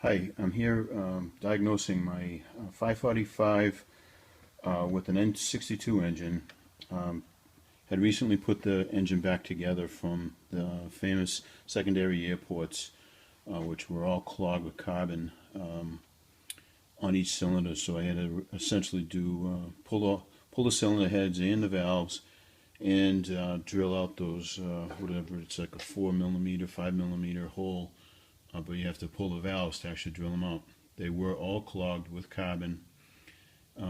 Hi, I'm here diagnosing my 545 with an N62 engine. Um, had recently put the engine back together from the famous secondary airports, which were all clogged with carbon on each cylinder. So I had to essentially do pull the cylinder heads and the valves and drill out those whatever it's like a 4 millimeter, 5 millimeter hole, but you have to pull the valves to actually drill them out. They were all clogged with carbon.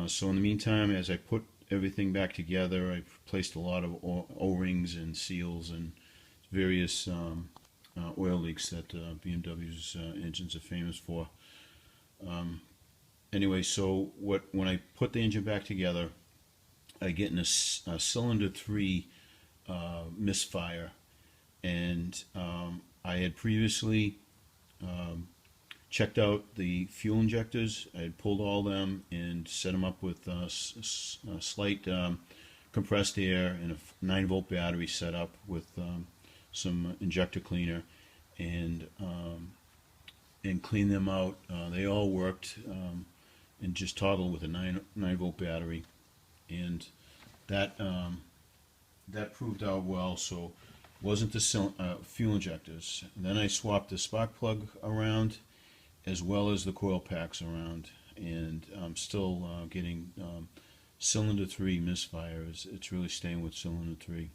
So in the meantime, as I put everything back together, I placed a lot of O-rings and seals and various oil leaks that BMW's engines are famous for. Anyway, so when I put the engine back together, I get in a cylinder 3 Misfire, and I had previously checked out the fuel injectors. I had pulled all them and set them up with slight compressed air and a 9-volt battery set up with some injector cleaner, and clean them out. They all worked, and just toggle with a 9-volt battery, and that that proved out well. So wasn't the fuel injectors. And then I swapped the spark plug around as well as the coil packs around, and I'm still getting cylinder 3 misfires. It's really staying with cylinder 3.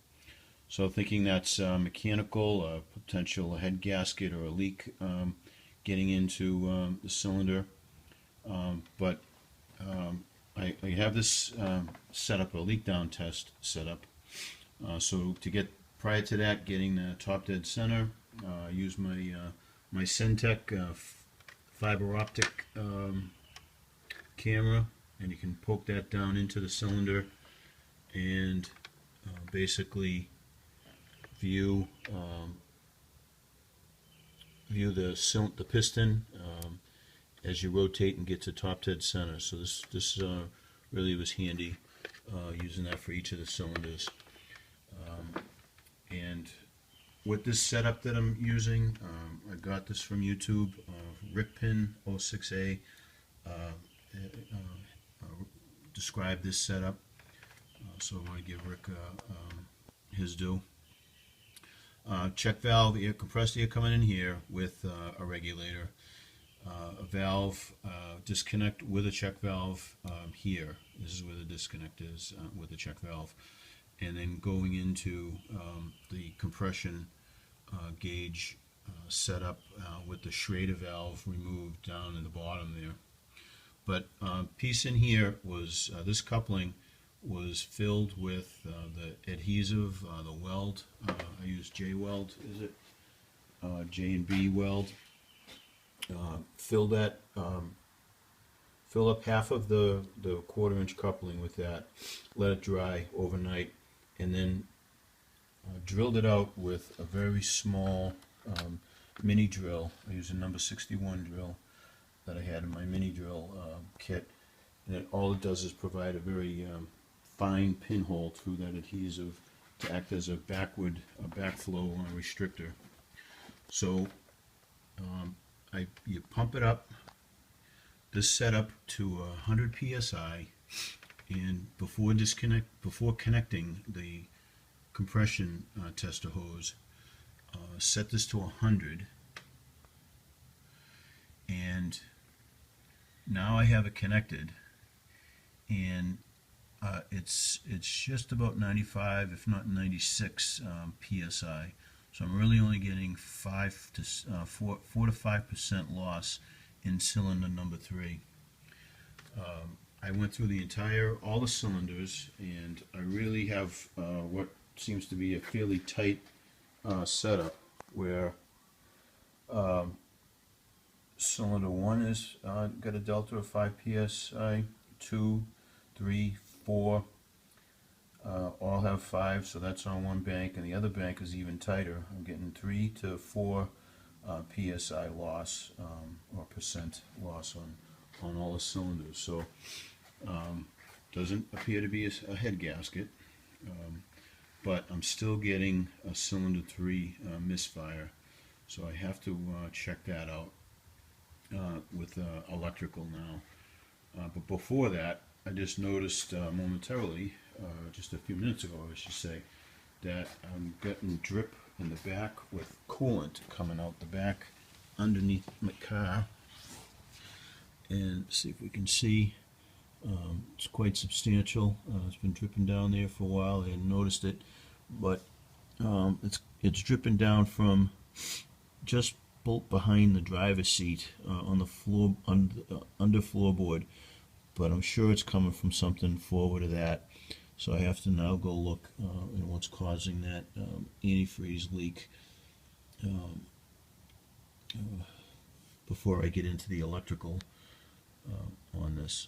So thinking that's mechanical, a potential head gasket or a leak getting into the cylinder. But I have this set up, a Leakdown test set up. So to get, prior to that, getting the top dead center, I use my my Syntec fiber optic camera, and you can poke that down into the cylinder and basically view the piston as you rotate and get to top dead center. So this really was handy, using that for each of the cylinders. And with this setup that I'm using, I got this from YouTube. Rickpin06A described this setup, so I want to give Rick his due. Check valve, compressed air coming in here with a regulator. A valve disconnect with a check valve here. This is where the disconnect is with the check valve. And then going into the compression gauge setup with the Schrader valve removed down in the bottom there. But piece in here was this coupling was filled with the adhesive, the weld. I used J weld, is it? J and B weld. Fill up half of the 1/4-inch coupling with that, let it dry overnight, and then drilled it out with a very small mini drill. I used a number 61 drill that I had in my mini drill kit, and all it does is provide a very fine pinhole through that adhesive to act as a backflow restrictor. So you pump it up, this setup to 100 psi, and before connecting the compression tester hose, set this to 100, and now I have it connected, and it's just about 95, if not 96 psi. So I'm really only getting 4 to 5% loss in cylinder number 3. I went through all the cylinders, and I really have what seems to be a fairly tight setup, where cylinder 1 is got a delta of 5 psi, 2, 3, 4. All have 5, so that's on one bank, and the other bank is even tighter. I'm getting 3 to 4 psi loss, or percent loss on all the cylinders. So doesn't appear to be a head gasket, but I'm still getting a cylinder 3 misfire, so I have to check that out. with electrical now. But before that, I just noticed momentarily, just a few minutes ago, I should say, that I'm getting drip in the back with coolant coming out the back underneath my car. And see if we can see. It's quite substantial. It's been dripping down there for a while. I hadn't noticed it, but it's dripping down from just behind the driver's seat on the floor under floorboard. But I'm sure it's coming from something forward of that. So I have to now go look at what's causing that antifreeze leak before I get into the electrical on this.